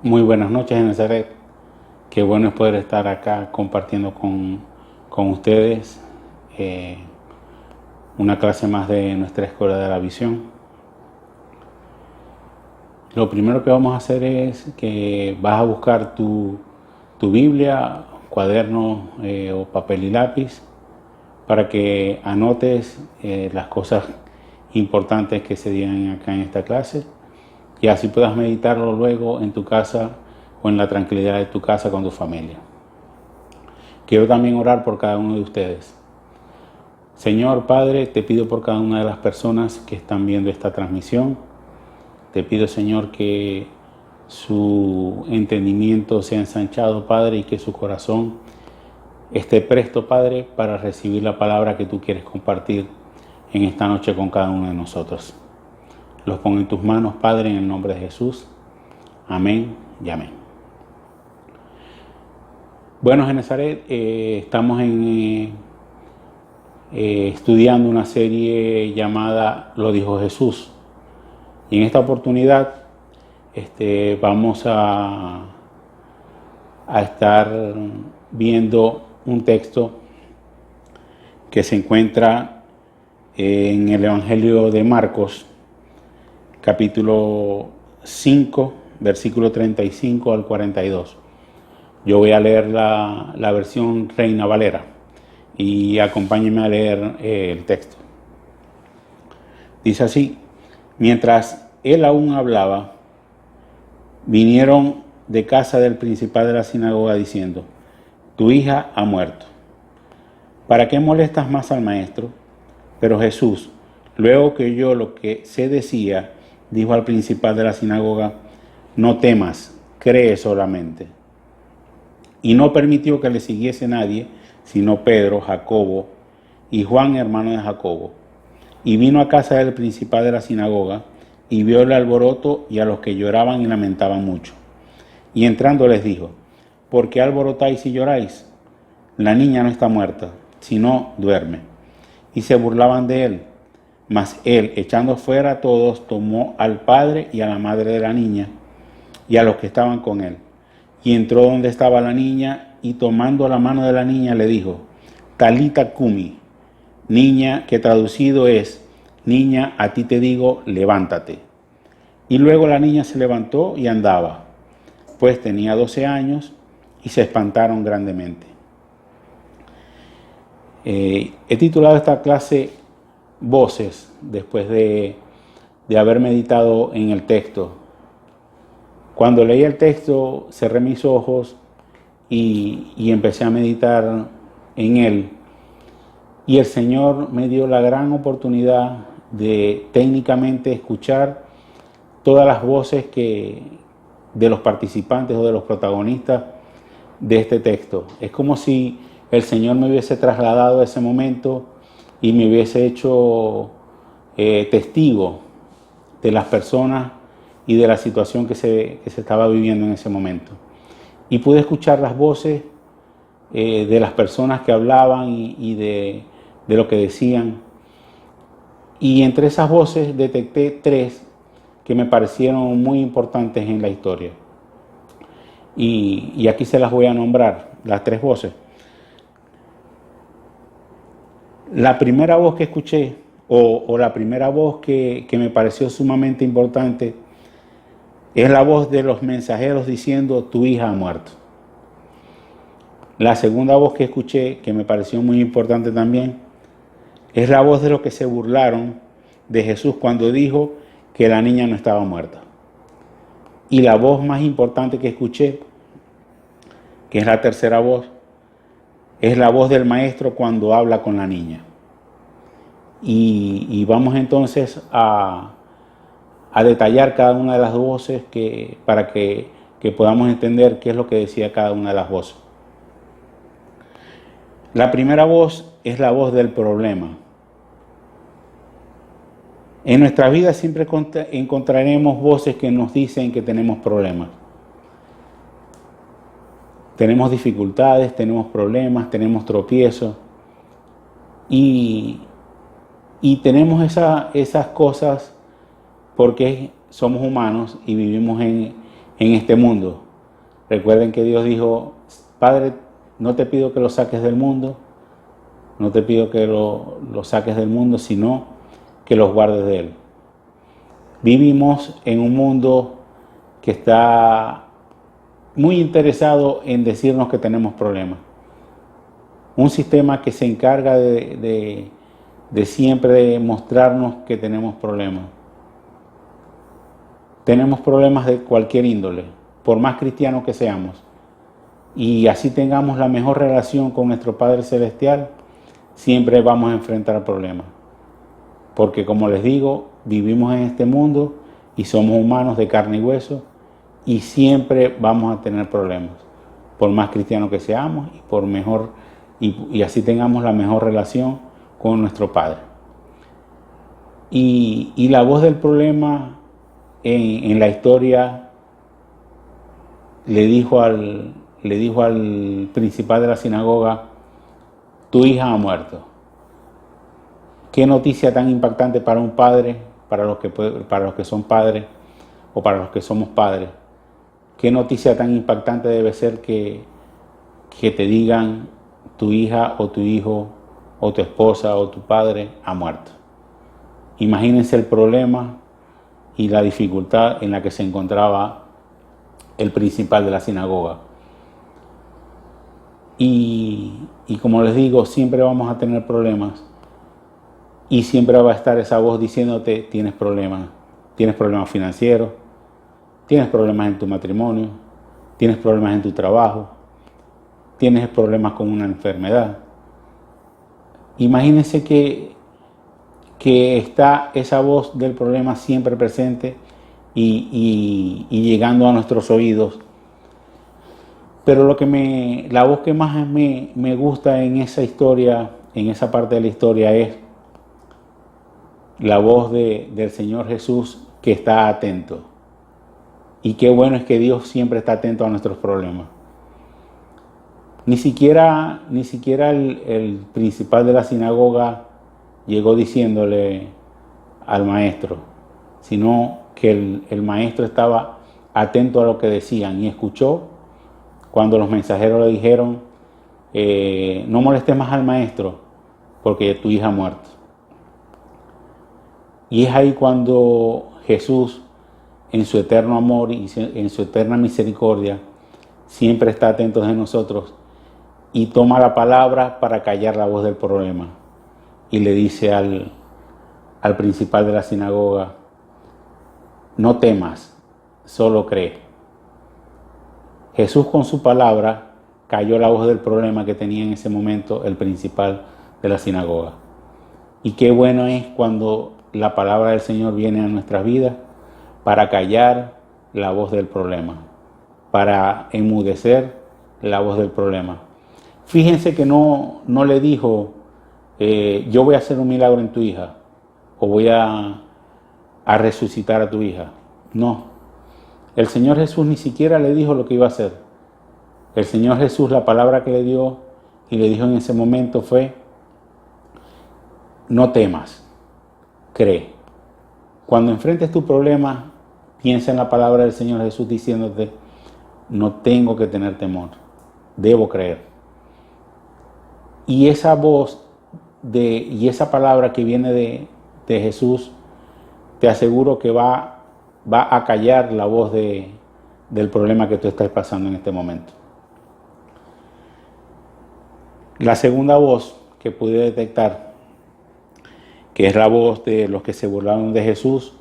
Muy buenas noches en Nazaret. Qué bueno es poder estar acá compartiendo con ustedes eh, una clase más de nuestra Escuela de la Visión. Lo primero que vamos a hacer es que vas a buscar tu Biblia, cuaderno o papel y lápiz para que anotes las cosas importantes que se digan acá en esta clase y así puedas meditarlo luego en tu casa o en la tranquilidad de tu casa con tu familia. Quiero también orar por cada uno de ustedes. Señor Padre, te pido por cada una de las personas que están viendo esta transmisión. Te pido, Señor, que su entendimiento sea ensanchado, Padre, y que su corazón esté presto, Padre, para recibir la palabra que tú quieres compartir en esta noche con cada uno de nosotros. Los pongo en tus manos, Padre, en el nombre de Jesús. Amén y amén. Bueno, Genezaret, estamos estudiando una serie llamada Lo dijo Jesús. Y en esta oportunidad vamos a estar viendo un texto que se encuentra en el Evangelio de Marcos, capítulo 5, versículo 35 al 42. Yo voy a leer la versión Reina Valera y acompáñenme a leer el texto. Dice así: mientras él aún hablaba, vinieron de casa del principal de la sinagoga diciendo: tu hija ha muerto. ¿Para qué molestas más al maestro? Pero Jesús, luego que oyó lo que se decía, dijo al principal de la sinagoga: no temas, cree solamente. Y no permitió que le siguiese nadie, sino Pedro, Jacobo y Juan, hermano de Jacobo. Y vino a casa del principal de la sinagoga, y vio el alboroto y a los que lloraban y lamentaban mucho. Y entrando les dijo: ¿por qué alborotáis y lloráis? La niña no está muerta, sino duerme. Y se burlaban de él. Mas él, echando fuera a todos, tomó al padre y a la madre de la niña, y a los que estaban con él. Y entró donde estaba la niña, y tomando la mano de la niña le dijo: Talita cumi, niña, que traducido es: niña, a ti te digo, levántate. Y luego la niña se levantó y andaba, pues tenía 12 años, y se espantaron grandemente. He titulado esta clase Voces, después de haber meditado en el texto. Cuando leí el texto, cerré mis ojos y empecé a meditar en él. Y el Señor me dio la gran oportunidad de técnicamente escuchar todas las voces de los participantes o de los protagonistas de este texto. Es como si el Señor me hubiese trasladado a ese momento y me hubiese hecho testigo de las personas y de la situación que se estaba viviendo en ese momento. Y pude escuchar las voces de las personas que hablaban y de lo que decían. Y entre esas voces detecté 3 que me parecieron muy importantes en la historia. Y aquí se las voy a nombrar, las 3 voces. La primera voz que escuché, o la primera voz que me pareció sumamente importante, es la voz de los mensajeros diciendo: tu hija ha muerto. La segunda voz que escuché, que me pareció muy importante también, es la voz de los que se burlaron de Jesús cuando dijo que la niña no estaba muerta. Y la voz más importante que escuché, que es la tercera voz, es la voz del maestro cuando habla con la niña. Y vamos entonces a detallar cada una de las voces para que podamos entender qué es lo que decía cada una de las voces. La primera voz es la voz del problema. En nuestra vida siempre encontraremos voces que nos dicen que tenemos problemas. Tenemos dificultades, tenemos problemas, tenemos tropiezos. Y tenemos esas cosas porque somos humanos y vivimos en en este mundo. Recuerden que Dios dijo: Padre, no te pido que lo saques del mundo, no te pido que lo saques del mundo, sino que los guardes de él. Vivimos en un mundo que está muy interesado en decirnos que tenemos problemas. Un sistema que se encarga de siempre mostrarnos que tenemos problemas. Tenemos problemas de cualquier índole, por más cristianos que seamos. Y así tengamos la mejor relación con nuestro Padre Celestial, siempre vamos a enfrentar problemas. Porque, como les digo, vivimos en este mundo y somos humanos de carne y hueso, y siempre vamos a tener problemas, por más cristianos que seamos y por mejor y así tengamos la mejor relación con nuestro Padre. Y la voz del problema en la historia le dijo al principal de la sinagoga: tu hija ha muerto. Qué noticia tan impactante para un padre, para los que son padres o para los que somos padres. Qué noticia tan impactante debe ser que te digan: tu hija o tu hijo o tu esposa o tu padre ha muerto. Imagínense el problema y la dificultad en la que se encontraba el principal de la sinagoga. Y como les digo, siempre vamos a tener problemas y siempre va a estar esa voz diciéndote: tienes problemas financieros, tienes problemas en tu matrimonio, tienes problemas en tu trabajo, tienes problemas con una enfermedad. Imagínense que está esa voz del problema siempre presente y llegando a nuestros oídos. Pero la voz que más me gusta en esa historia, en esa parte de la historia, es la voz del Señor Jesús, que está atento. Y qué bueno es que Dios siempre está atento a nuestros problemas. Ni siquiera el principal de la sinagoga llegó diciéndole al maestro, sino que el maestro estaba atento a lo que decían y escuchó cuando los mensajeros le dijeron: no molestes más al maestro porque tu hija ha muerto. Y es ahí cuando Jesús, en su eterno amor y en su eterna misericordia, siempre está atento de nosotros y toma la palabra para callar la voz del problema. Y le dice al principal de la sinagoga: no temas, solo cree. Jesús, con su palabra, calló la voz del problema que tenía en ese momento el principal de la sinagoga. Y qué bueno es cuando la palabra del Señor viene a nuestras vidas para callar la voz del problema, para enmudecer la voz del problema. Fíjense que no le dijo: yo voy a hacer un milagro en tu hija, o voy a resucitar a tu hija. No, el Señor Jesús ni siquiera le dijo lo que iba a hacer. El Señor Jesús, la palabra que le dio y le dijo en ese momento fue: no temas, cree. Cuando enfrentes tu problema, piensa en la palabra del Señor Jesús diciéndote: no tengo que tener temor, debo creer. Y esa voz y esa palabra que viene de Jesús, te aseguro que va a callar la voz del problema que tú estás pasando en este momento. La segunda voz que pude detectar, que es la voz de los que se burlaron de Jesús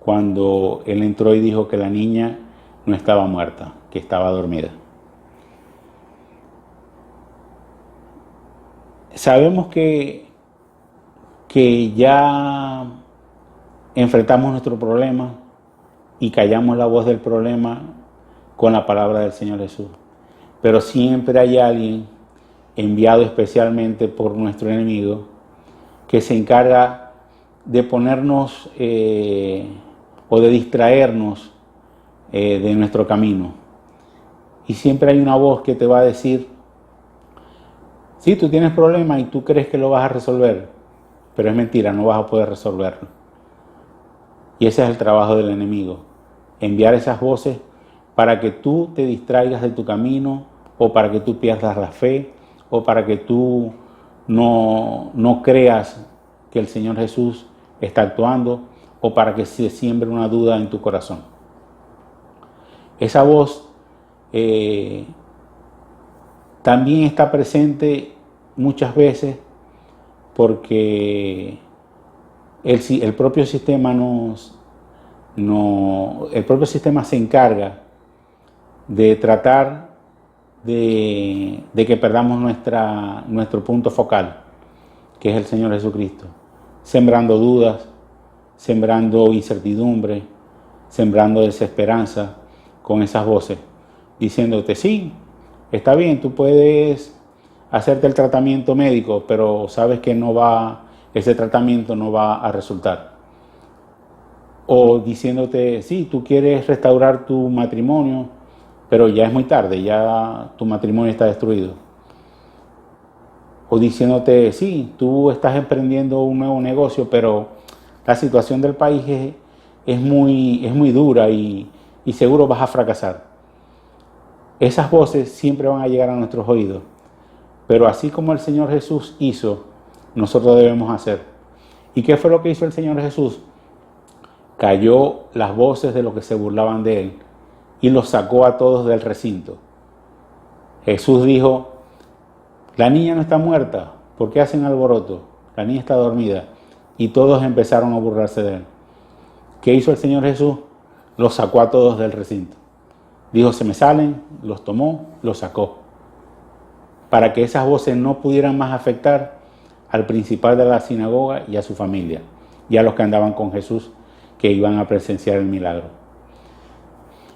cuando él entró y dijo que la niña no estaba muerta, que estaba dormida. Sabemos que ya enfrentamos nuestro problema y callamos la voz del problema con la palabra del Señor Jesús. Pero siempre hay alguien enviado especialmente por nuestro enemigo que se encarga de ponernos o de distraernos de nuestro camino. Y siempre hay una voz que te va a decir: sí, tú tienes problemas y tú crees que lo vas a resolver, pero es mentira, no vas a poder resolverlo. Y ese es el trabajo del enemigo, enviar esas voces para que tú te distraigas de tu camino, o para que tú pierdas la fe, o para que tú no creas que el Señor Jesús está actuando, o para que se siembre una duda en tu corazón. Esa voz también está presente muchas veces porque el propio sistema el propio sistema se encarga de tratar de que perdamos nuestro punto focal, que es el Señor Jesucristo, sembrando dudas, sembrando incertidumbre, sembrando desesperanza con esas voces, diciéndote, sí, está bien, tú puedes hacerte el tratamiento médico, pero sabes que ese tratamiento no va a resultar. O diciéndote, sí, tú quieres restaurar tu matrimonio, pero ya es muy tarde, ya tu matrimonio está destruido. O diciéndote, sí, tú estás emprendiendo un nuevo negocio, pero la situación del país es muy dura y seguro vas a fracasar. Esas voces siempre van a llegar a nuestros oídos, pero así como el Señor Jesús hizo, nosotros debemos hacer. ¿Y qué fue lo que hizo el Señor Jesús? Calló las voces de los que se burlaban de él y los sacó a todos del recinto. Jesús dijo, la niña no está muerta, ¿por qué hacen alboroto? La niña está dormida. Y todos empezaron a burlarse de él. ¿Qué hizo el Señor Jesús? Los sacó a todos del recinto. Dijo, se me salen, los tomó, los sacó. Para que esas voces no pudieran más afectar al principal de la sinagoga y a su familia, y a los que andaban con Jesús, que iban a presenciar el milagro.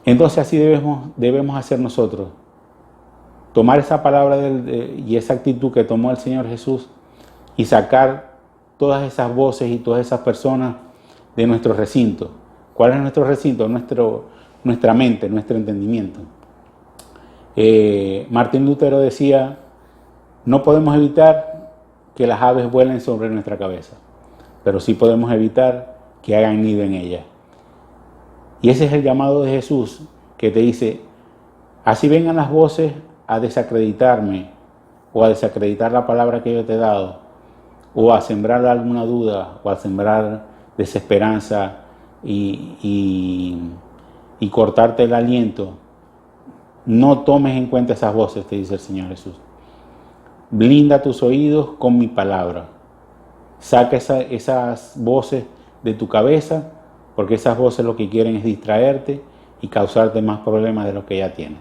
Entonces así debemos hacer nosotros. Tomar esa palabra y esa actitud que tomó el Señor Jesús y sacar todas esas voces y todas esas personas de nuestro recinto. ¿Cuál es nuestro recinto? Nuestra mente, nuestro entendimiento. Martín Lutero decía, no podemos evitar que las aves vuelen sobre nuestra cabeza, pero sí podemos evitar que hagan nido en ella. Y ese es el llamado de Jesús, que te dice, así vengan las voces a desacreditarme o a desacreditar la palabra que yo te he dado, o a sembrar alguna duda, o a sembrar desesperanza y cortarte el aliento. No tomes en cuenta esas voces, te dice el Señor Jesús. Blinda tus oídos con mi palabra. Saca esas voces de tu cabeza, porque esas voces lo que quieren es distraerte y causarte más problemas de los que ya tienes.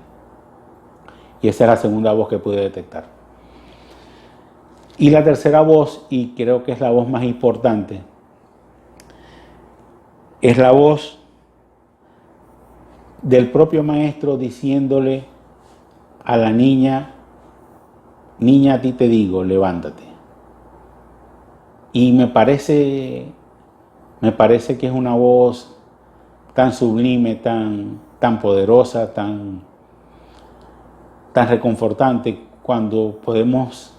Y esa es la segunda voz que pude detectar. Y la tercera voz, y creo que es la voz más importante, es la voz del propio maestro diciéndole a la niña, niña, a ti te digo, levántate. Y me parece que es una voz tan sublime, tan poderosa, tan reconfortante, cuando podemos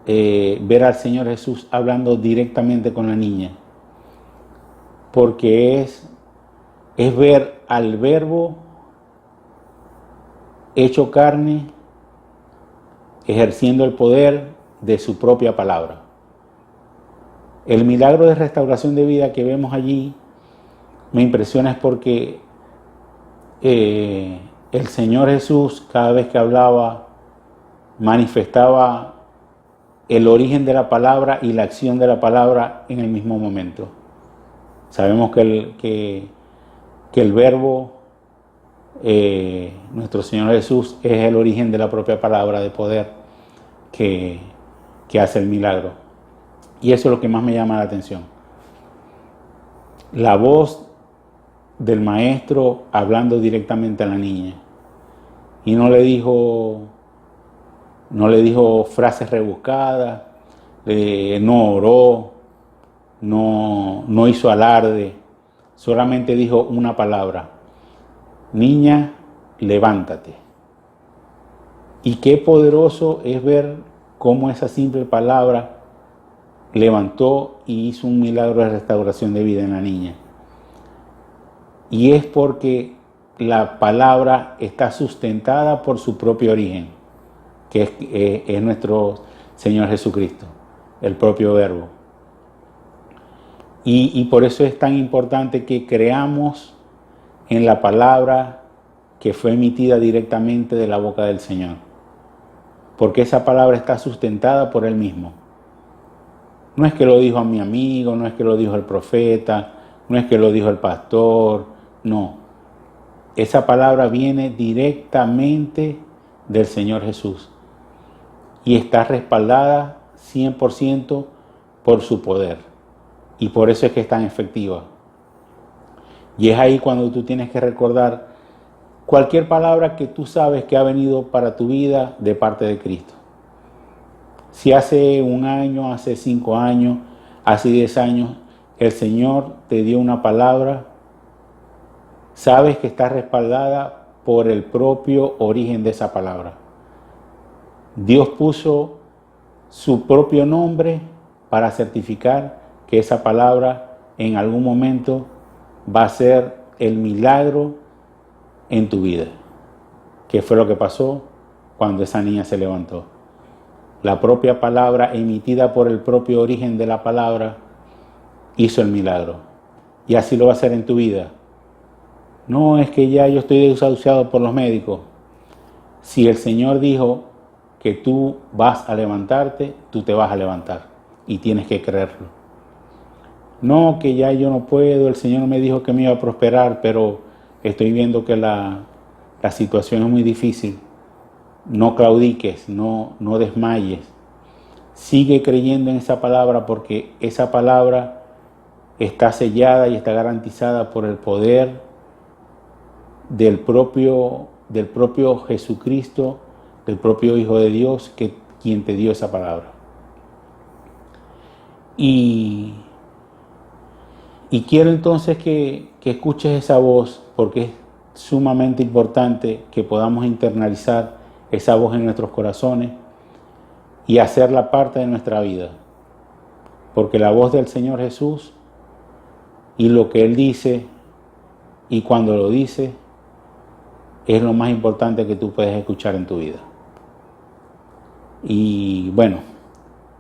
ver al Señor Jesús hablando directamente con la niña. Porque es ver al Verbo hecho carne, ejerciendo el poder de su propia palabra. El milagro de restauración de vida que vemos allí me impresiona es porque el Señor Jesús, cada vez que hablaba, manifestaba el origen de la palabra y la acción de la palabra en el mismo momento. Sabemos que el Verbo, nuestro Señor Jesús, es el origen de la propia palabra de poder que hace el milagro. Y eso es lo que más me llama la atención. La voz del maestro hablando directamente a la niña. Y no le dijo frases rebuscadas, no oró, no hizo alarde, solamente dijo una palabra: niña, levántate. Y qué poderoso es ver cómo esa simple palabra levantó y hizo un milagro de restauración de vida en la niña. Y es porque la palabra está sustentada por su propio origen, que es nuestro Señor Jesucristo, el propio Verbo. Y por eso es tan importante que creamos en la palabra que fue emitida directamente de la boca del Señor, porque esa palabra está sustentada por Él mismo. No es que lo dijo a mi amigo, no es que lo dijo el profeta, no es que lo dijo el pastor, no. Esa palabra viene directamente del Señor Jesús y está respaldada 100% por su poder. Y por eso es que es tan efectiva. Y es ahí cuando tú tienes que recordar cualquier palabra que tú sabes que ha venido para tu vida de parte de Cristo. Si hace 1 año, hace 5 años, hace 10 años, el Señor te dio una palabra, sabes que está respaldada por el propio origen de esa palabra. Dios puso su propio nombre para certificar que esa palabra en algún momento va a ser el milagro en tu vida. ¿Qué fue lo que pasó cuando esa niña se levantó? La propia palabra emitida por el propio origen de la palabra hizo el milagro. Y así lo va a hacer en tu vida. No es que ya yo estoy desahuciado por los médicos. Si el Señor dijo que tú vas a levantarte, tú te vas a levantar. Y tienes que creerlo. No, que ya yo no puedo, el Señor me dijo que me iba a prosperar, pero estoy viendo que la situación es muy difícil. No claudiques, no desmayes. Sigue creyendo en esa palabra porque esa palabra está sellada y está garantizada por el poder del propio Jesucristo, del propio Hijo de Dios, quien te dio esa palabra. Y quiero entonces que escuches esa voz, porque es sumamente importante que podamos internalizar esa voz en nuestros corazones y hacerla parte de nuestra vida. Porque la voz del Señor Jesús y lo que Él dice y cuando lo dice es lo más importante que tú puedes escuchar en tu vida. Y bueno,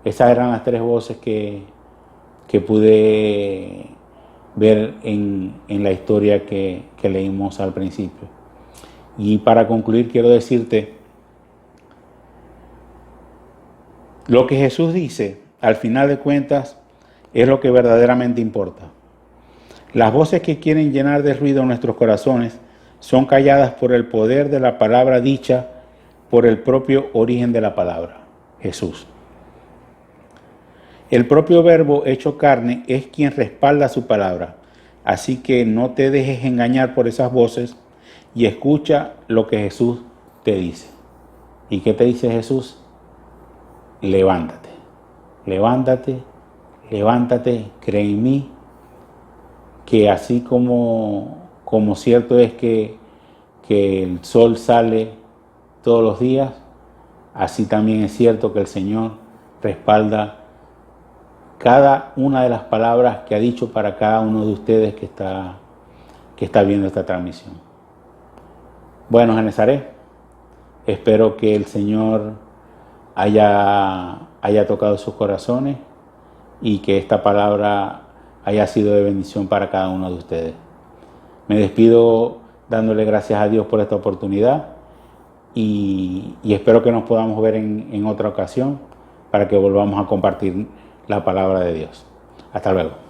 esas eran las 3 voces que pude ver en la historia que leímos al principio. Y para concluir quiero decirte, lo que Jesús dice, al final de cuentas, es lo que verdaderamente importa. Las voces que quieren llenar de ruido nuestros corazones son calladas por el poder de la palabra dicha por el propio origen de la palabra, Jesús. El propio Verbo hecho carne es quien respalda su palabra. Así que no te dejes engañar por esas voces y escucha lo que Jesús te dice. ¿Y qué te dice Jesús? Levántate, levántate, levántate, cree en mí, que así como cierto es que el sol sale todos los días, así también es cierto que el Señor respalda cada una de las palabras que ha dicho para cada uno de ustedes que está viendo esta transmisión. Bueno, Genesaret, espero que el Señor haya tocado sus corazones y que esta palabra haya sido de bendición para cada uno de ustedes. Me despido dándole gracias a Dios por esta oportunidad y espero que nos podamos ver en otra ocasión para que volvamos a compartir la palabra de Dios. Hasta luego.